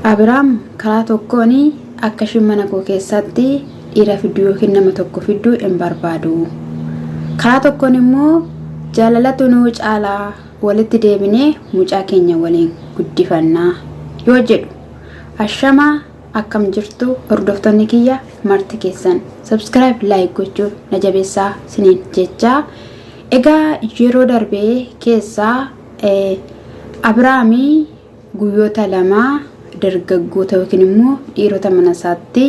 Abrahaam karaa tokkoon akka shimmana koo keessatti dhiira fiduu yookiin nama tokko fiduu hin barbaadu. Karaa tokkoon immoo jaalalatu nuu caalaa walitti deebinee mucaa keenya waliin guddifannaa yoo jedhu. Ashama akkam jirtu hordoftoonni kiyya marti keessan subscribe like gochuun na jabeessaa siniin jecha. Egaa yeroo darbee keessaa Abrahaamii guyyoota lama dargaggoota yookiin immoo dhiirota mana isaatti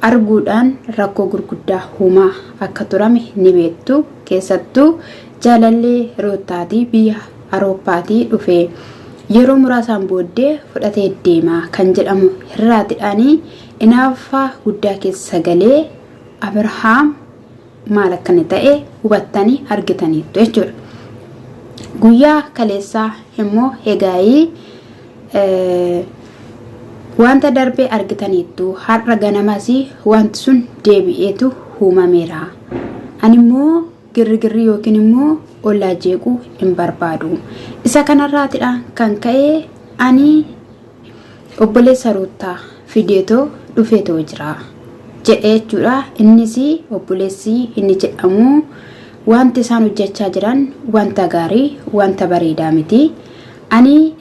arguudhaan rakkoo gurguddaa uumaa akka turame ni beektu. Keessattuu jaalallee rootaatii biyya Awurooppaatii dhufee yeroo muraasaan booddee fudhatee deemaa kan jedhamu irraatidhaanii inaaffaa guddaa keessa galee Abrahaam maal akkana ta'e hubattanii argitaniittu jechuudha. Guyyaa kaleessaa immoo egaayii wanta darbee argitaniittu har'a ganamas wanti sun deebi'eetu uumameera. Ani immoo girgirri yookiin immoo ollaa jeequu hin barbaadu. Isa kanarraatidha kan ka'e ani obboleessa Ruutaa fideetoo dhufeetoo jira jedhee jechuudha. Innis obboleessi inni jedhamu wanti isaan hojjechaa jiran wanta gaarii wanta bareedaa miti. Ani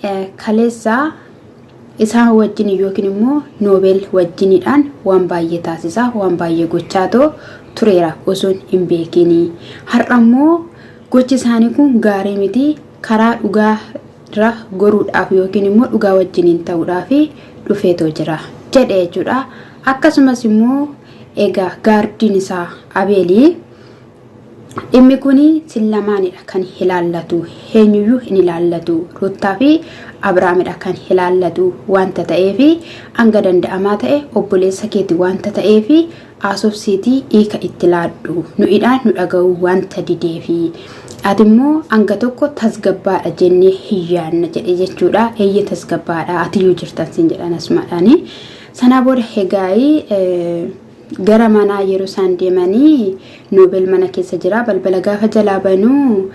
kaleessaa isaan wajjin yookiin immoo Noobel wajjinidhaan waan baay'ee taasisaa waan baay'ee gochaatoo tureera osoo hin beekin. Har'a immoo gochi isaanii kun gaarii miti. Karaa dhugaa irra goruudhaaf yookiin immoo dhugaa wajjiniin ta'uudhaaf dhufeetoo jira jedhee jechuudha. Akkasumas immoo egaa gaardiin isaa Abeelii dhimmi kun lamaanidha kan ilaallatu. Eenyuyyuu hin ilaallatu. Ruutaa fi Abrahaamidha kan ilaallatu wanta ta'eef hanga danda'amaa ta'e obboleessa keeti wanta ta'eef aasofsiitii hiika itti laadhu nu'idhaan nu dhaga'u wanta dideefi ati immoo hanga tokko tasgabbaadha jennee hiyyaanna jedhe jechuudha. Eeyya tasgabbaadha atiyyuu jirtan sin jedhan asumadhaani. Sana booda egaayii gara manaa yeroo isaan deemanii Noobel mana keessa jira. Balbala gaafa jalaa banuu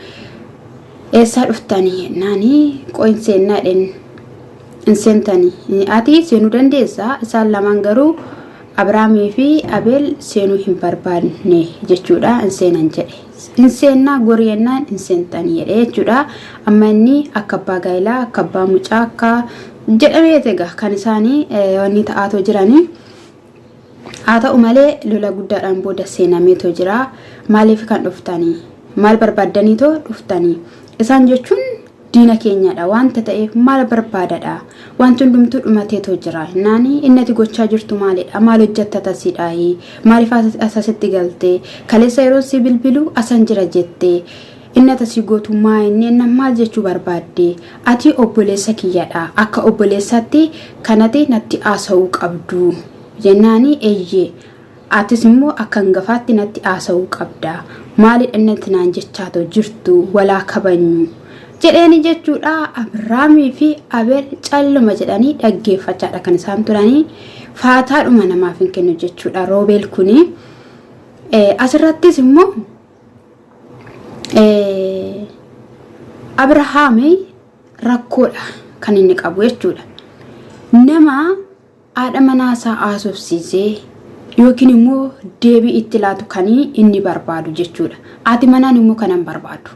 eessaa dhuftanii naanii qo'inseennadhen inseentanii ati seenuu dandeessaa. Isaan lamaan garuu Abrahaamii fi Abeel seenuu hin barbaanne jechuudha. Inseenan jedhe inseennaa goriennaan inseentanii jedhe jechuudha. Amma inni akka abbaa gaa'ilaa akka abbaa mucaa akka jedhamee egaa kan isaanii wanni ta'aatoo jiranii. Haa ta'u malee lola guddaadhaan booda seenameetoo jira. Maaliif kan dhuftanii? Maal barbaaddaniitoo dhuftanii? Isaan jechuun diina keenyadha wanta ta'eef maal barbaadadha? Wanti hundumtuu dhumateetoo jira. Naani innati gochaa jirtu maalidha? Maal hojjetta tasiidhaayi? Maaliif asasitti galtee? Kaleessa yeroo si bilbilu asan jira jettee innata si gootummaa inni maal jechuu barbaadde? Ati obboleessa kiyyadha. Akka obboleessaatti kanati natti haasa'uu qabdu. Jennaanii eeyyee atis immoo akka hangafaatti natti haasa'uu qabda. Maalidha innati naan jechaatoo jirtu walaa kabanyu jedheeni jechuudha. Abrahaamii fi Abeel calluma jedhanii dhaggeeffachaadha kan isaan turanii. Faataadhuma namaaf hin kennu jechuudha Roobeel kuni. Asirrattis immoo Abrahaamii rakkoodha kan inni qabu jechuudha. Nama haadha manaasaa haasofsiisee yookiin immoo deebii itti laatu kan inni barbaadu jechuudha. Haati manaan immoo kanan barbaadu.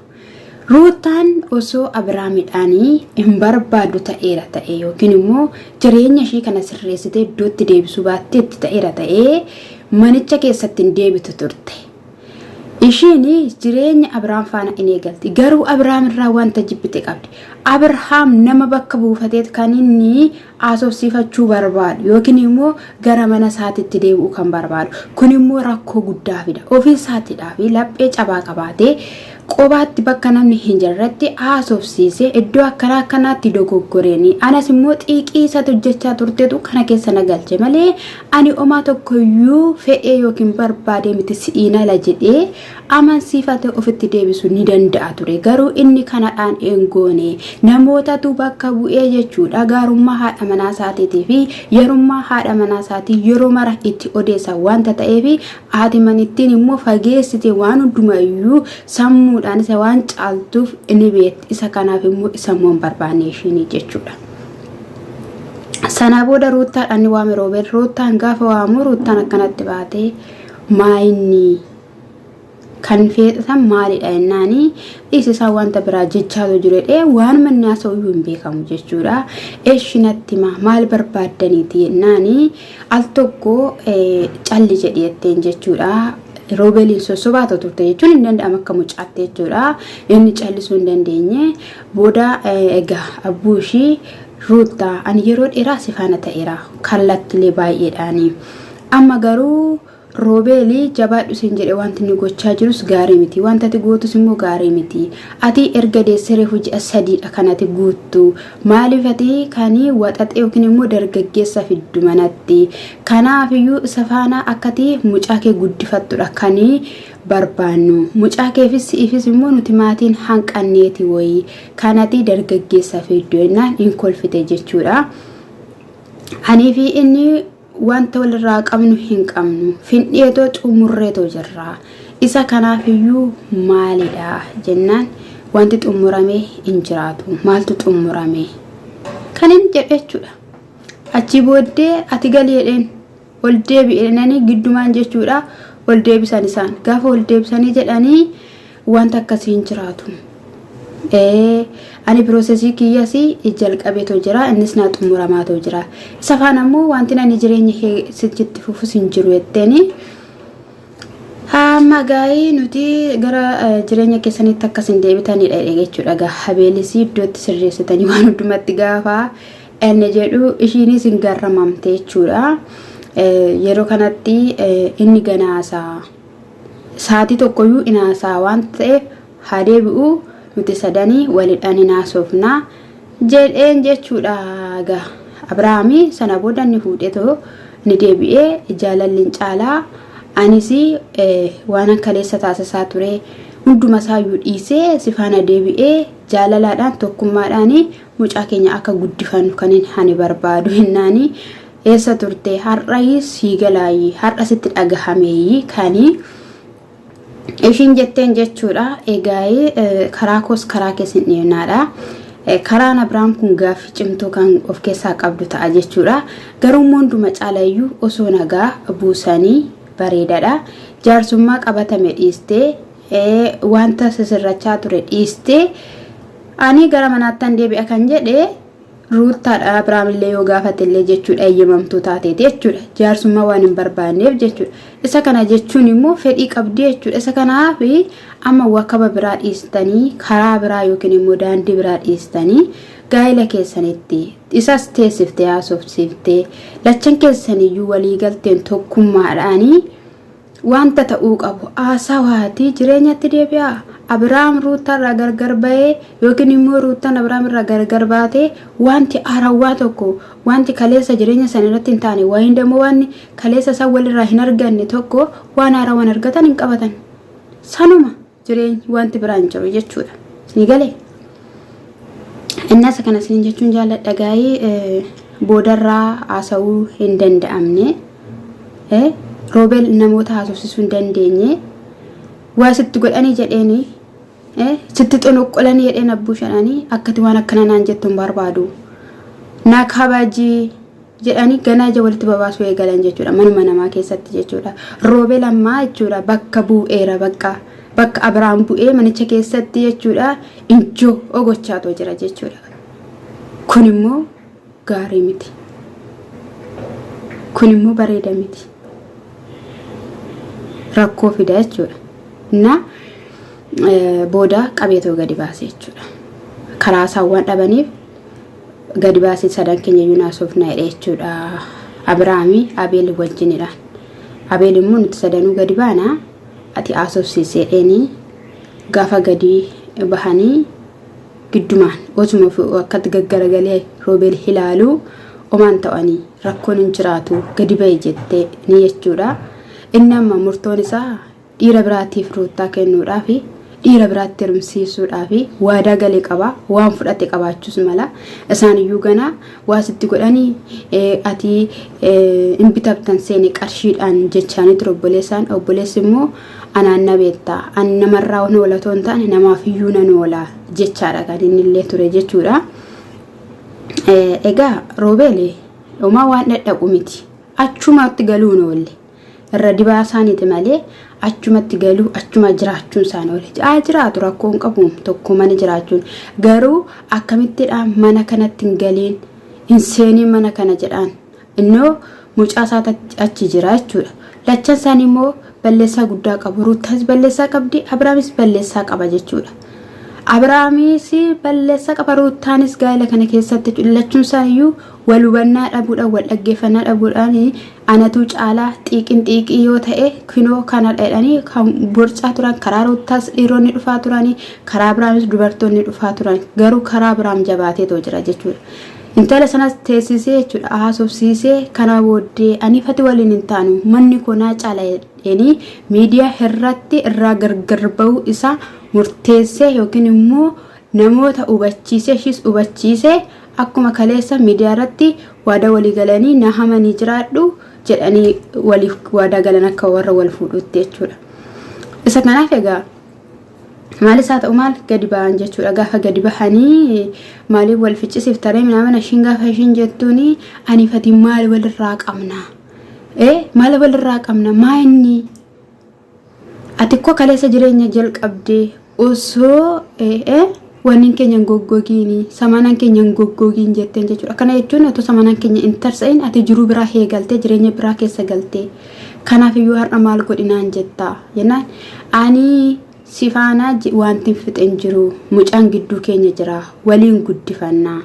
Ruutaan osoo Abrahaamidhaanii hin barbaadu ta'eera ta'e yookiin immoo jireenya ishii kana sirreessitee iddootti deebisuu baatteetti ta'eera ta'ee manicha keessatti hin deebitu turte. Ishiin jireenya Abrahaam faana in eegalti. Garuu Abrahaam irraa wanta jibbite qabdi. Abrahaam nama bakka buufateet kan inni haasofsiifachuu barbaadu yookiin immoo gara mana isaatiitti deebi'uu kan barbaadu. Kun immoo rakkoo guddaa fida. Ofii isaatiidhaaf laphee cabaa qabaatee qobaatti bakka namni hin jirretti haasofsiisee iddoo akkanaatti dogoggoreenii. Anas immoo xiiqii isatti hojjechaa turteetu kana keessa na galche malee ani omaa tokkoyyuu fe'ee yookiin barbaadee miti si'iina la jedhee amansiifatee ofitti deebisuu ni danda'a ture. Garuu inni kanadhaan goone namootatu bakka bu'ee jechuudha. Gaarummaa haadha manaa isaatii fi yerummaa haadha manaa isaatii yeroo mara itti odeessa wanta ta'eef haati manittiin immoo fageessite waan hundumayyuu sammuudhaan isa waan caaltuuf inni beekti. Isa kanaaf immoo isa immoo hin barbaanne ishiin jechuudha. sana booda ruuttaadhaan ni waame roobeel. Ruuttaan gaafa waamu ruuttaan akkanatti baatee maayinni kan feetan maalidha jennaani dhiisisaa wanta biraa jechaatu jiredhe waan manni haasa'uyyuu hin beekamu jechuudha. Eeshinatti maal barbaaddaniiti jennaani al tokko calli jedhi jetteen jechuudha. Roobeliin sossobaatu turte jechuun hin danda'amu akka mucaatti jechuudha. Inni callisuu hin dandeenye booda egaa abbuushii ruuttaa ani yeroo dheeraa si faana ta'eera kallattilee baay'eedhaani. Amma garuu Roobeli jabaadhu sin jedhe wanti inni gochaa jirus gaarii miti. Wanta ati gootus immoo gaarii miti. Ati erga deessere hojii sadiidha kan ati guuttu. Maaliif ati kanii waxaxee yookiin immoo dargaggeessa fiddu manatti. Kanaafiyyuu isa faana akkati mucaa kee guddifattudha kanii barbaannu. Mucaa keefis ifis immoo nuti maatiin hanqanneeti wayii. Kanati dargaggeessa fiddu jennaan hin kolfite jechuudha. Ani fi inni wanta walirraa qabnu hin qabnu findheetoo xumurreetoo jirra. Isa kanaafiyyuu maalidha jennaan wanti xumuramee hin jiraatu. Maaltu xumurame kanin jedhechuudha. Achi booddee ati galiidheen ol deebi'eenanii giddumaan jechuudha. Ol deebisan isaan gaafa ol deebisanii jedhanii wanta akkasii hin jiraatu. Ani prosesii kiyyasi jalqabeetoo jira innis naa xumuramaatoo jira. Isa faana immoo wanti ani jireenya kee sitti fufus hin jiru jetteeni. Hamma gaa'ii nuti gara jireenya keessanitti akkas hin deebitanidha jechuudha. Habeelisii iddootti sirreessitanii waan hundumatti gaafa inni jedhu ishiinis hin garramamte jechuudha. Yeroo kanatti inni ganaasaa sa'aatii tokkoyyuu inaasaa waan ta'eef haa deebi'u nuti sadanii walidhaan inaasofna jedheen jechuudha. Abrahaamii sana booda inni fuudhetoo ni deebi'ee jaalalliin caalaa anis waan kaleessa taasisaa ture hunduma isaayyuu dhiisee si faana deebi'ee jaalalaadhaan tokkummaadhaan mucaa keenya akka guddifannu kanin ani barbaadu jennaani. Eessa turte har'aa siigalaayi har'a sitti dhagahameeyi kanii ishiin jetteen jechuudha. Egaa karaa koos karaa keessin dhiibnaadha. Karaan Abrahaam kun gaaffii cimtuu kan of keessaa qabdu ta'a jechuudha. Garuu hunduma caalayyuu osoo nagaa buusanii bareedaadha. Jaarsummaa qabatame dhiistee wanta sisirrachaa ture dhiistee ani gara manaattan deebi'a kan jedhe ruuttaadha. Abrahaam illee yoo gaafatillee jechuudha eeyyamamtuu taateeti jechuudha. Jaarsummaa waan hin barbaanneef jechuudha. Isa kana jechuun immoo fedhii qabdi jechuudha. Isa kanaaf amma wakkaba biraa dhiistanii karaa biraa yookiin immoo daandii biraa dhiistanii gaa'ila keessanitti isas teessiftee haasofsiiftee lachan keessaniyyuu walii galteen tokkummaadhaanii wanta ta'uu qabu haasawaati jireenyatti deebi'a. Abrahaam ruuttarraa gargar ba'ee yookiin immoo ruuttaan Abrahaam irraa gargar baatee wanti haarawaa tokko wanti kaleessa jireenya san irratti hin taane waan immoo wanni kaleessa san walirraa hin arganne tokko waan haarawaan argatan hin qabatan. Sanuma jireenyi wanti biraan jiru jechuudha. Ni galee. Innas kana sin jechuun jaalladha gaa'ii boodarraa haasa'uu hin danda'amne. Roobel namoota haasofsiisuu hin dandeenye. Waa sitti godhanii jedheeni sitti xonoqqolanii jedheen abbuushanii akkati waan akkana naan jettuun barbaadu. Naa kabajii jedhanii ganaa ija walitti babaasuu eegalan jechuudha. Manuma namaa keessatti jechuudha. Roobel ammaa jechuudha bakka bu'eera bakka Abrahaam bu'ee manicha keessatti jechuudha injoo ogochaatoo jira jechuudha. Kun immoo gaarii miti. Kun immoo bareeda miti. Rakkoo fida jechuudha. Na booda qabeetoo gadi baasee jechuudha. Karaa saawwan dhabaniif gadi baasee sadan keenya yuunaasofna jechuudha. Abrahaamii Abeel wajjinidhaan. Abeel immoo nuti sadanuu gadi baana ati haasofsiisee dheenii gaafa gadi bahanii giddumaan osuma akkatti gaggaragalee Roobel ilaaluu omaan ta'anii rakkoon hin jiraatu gadi bahee jettee ni jechuudha. Inni amma murtoon isaa dhiira biraatiif ruuttaa kennuudhaaf dhiira biraatti hirmsiisuudhaaf waadaa galee qaba waan fudhate qabaachuus mala isaan iyyuu ganaa waa sitti godhanii ati hin bitabtan seeni qarshiidhaan jechaanii ture obboleessi immoo anaan na beektaa ani namarraa noolatoo hin taane namaaf iyyuu na noola jechaadha kan inni illee ture jechuudha. Egaa Roobel Uma waan dhadhaqu miti. Achumatti galuu noole. Irra dibaa isaaniiti malee achumatti galuu achuma jiraachuun isaan oole. Jiraatu rakkoon qabu tokko mana jiraachuun. Garuu akkamittidhaan mana kanatti hin galiin hin seeniin mana kana jedhaan. Innoo mucaa isaatti achi jira jechuudha. Lachan isaanii immoo balleessaa guddaa qabu. Ruutas balleessaa qabdi. Abrahaamis balleessaa qaba jechuudha. Abrahaamis balleessaa qaba. Ruutaanis gaa'ela kana keessatti lachuun isaaniiyyuu wal hubannaa dhabuudhaan wal dhaggeeffannaa dhabuudhaan anatu caalaa xiiqii yoo ta'e kinoo kana dheedhanii kan borcaa turan karaa ruutaas dhiironni dhufaa turanii karaa Abrahaamis dubartoonni dhufaa turan garuu karaa Abrahaam jabaateetoo jira jechuudha. Intala sanas teessisee jechuudha haasofsiisee kana booddee anifati waliin hin taanu manni konaa caalaa miidiyaa irratti irraa gargar ba'uu isaa murteessee yookiin immoo namoota hubachiisee shis hubachiisee akkuma kaleessa miidiyaa irratti waada walii galanii na hamanii jiraadhu jedhanii waliif waada galan akka warra wal fuudhutti jechuudha. Isa kanaaf egaa maalis haa ta'u maal gadi ba'an jechuudha. Gaafa gadi bahanii maaliif wal ficcisiif taree minamana ishiin gaafa ishiin jettuuni anifati maal walirraa qabna maal walirraa qabna maa inni ati ko kaleessa jireenya jalqabdee osoo wannin keenya goggogiini samanan keenya goggogiin jetteen jechuudha. Kana jechuun otoo samanan keenya intarsa'in ati jiruu biraa heegaltee jireenya biraa keessa galtee kanaaf iyyuu har'a maal godhinaan jettaa jennaan ani sifaanaa wanti fixen jiru mucaan gidduu keenya jira waliin guddifannaa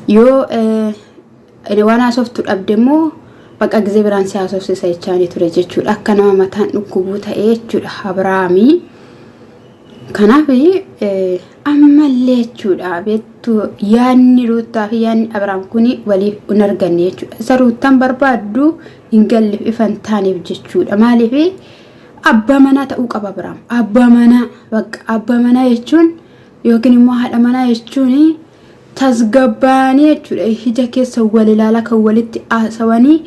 yoo waan haasoftu dhabde immoo bakka gizee biraan si haasofsiisa jechaanii ture jechuudha. Akka nama mataan dhukkubuu ta'ee jechuudha Abrahaamii. Kanaaf ammallee jechuudha beektu yaanni Ruutaa fi yaanni Abrahaam kuni waliif hin arganne jechuudha. Isa Ruutaan barbaaddu hin galleef ifan taaneef jechuudha. Maaliif abbaa manaa ta'uu qaba Abrahaam. Abbaa manaa bakka abbaa manaa jechuun yookiin immoo haadha manaa jechuun tasgabbaanii jechuudha. Ija keessa wal ilaalaa kan walitti haasawanii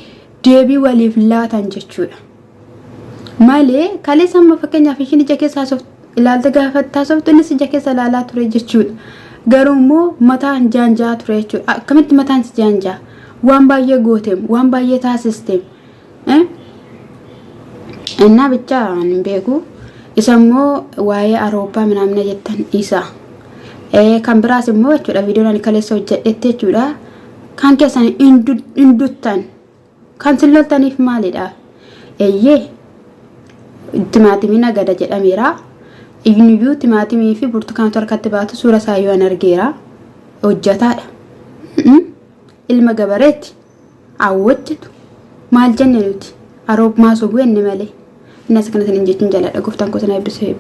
deebii waliif laatan jechuudha. Malee kaleessa amma fakkeenyaaf ishiin ija keessa haasoftu ilaalta gaafattaa sobtu innis ija keessa ilaalaa ture jechuudha. Garuu immoo mataan jaanjaa ture jechuudha. Akkamitti mataan si jaanjaa? Waan baay'ee gooteem, waan baay'ee taasisteem. Innaa bicha hin beeku. Isa immoo waa'ee Awurooppaa minaamna jettan isa. Kan biraas immoo jechuudha viidiyoon ani kaleessa hojjedhetti jechuudha. Kan keessan induttan kan silloltaniif maalidha? Timaatimii nagada jedhameera. Iyyuu timaatimii fi burtukaantu harkatti baatu suura isaa yoo argeera hojjetaadha. Ilma gabareetti hawwattu maal jenne nuti Awurooppaa sobuu enne malee innas kana sanin jechuun jaaladha gooftaan koo sana eebbisee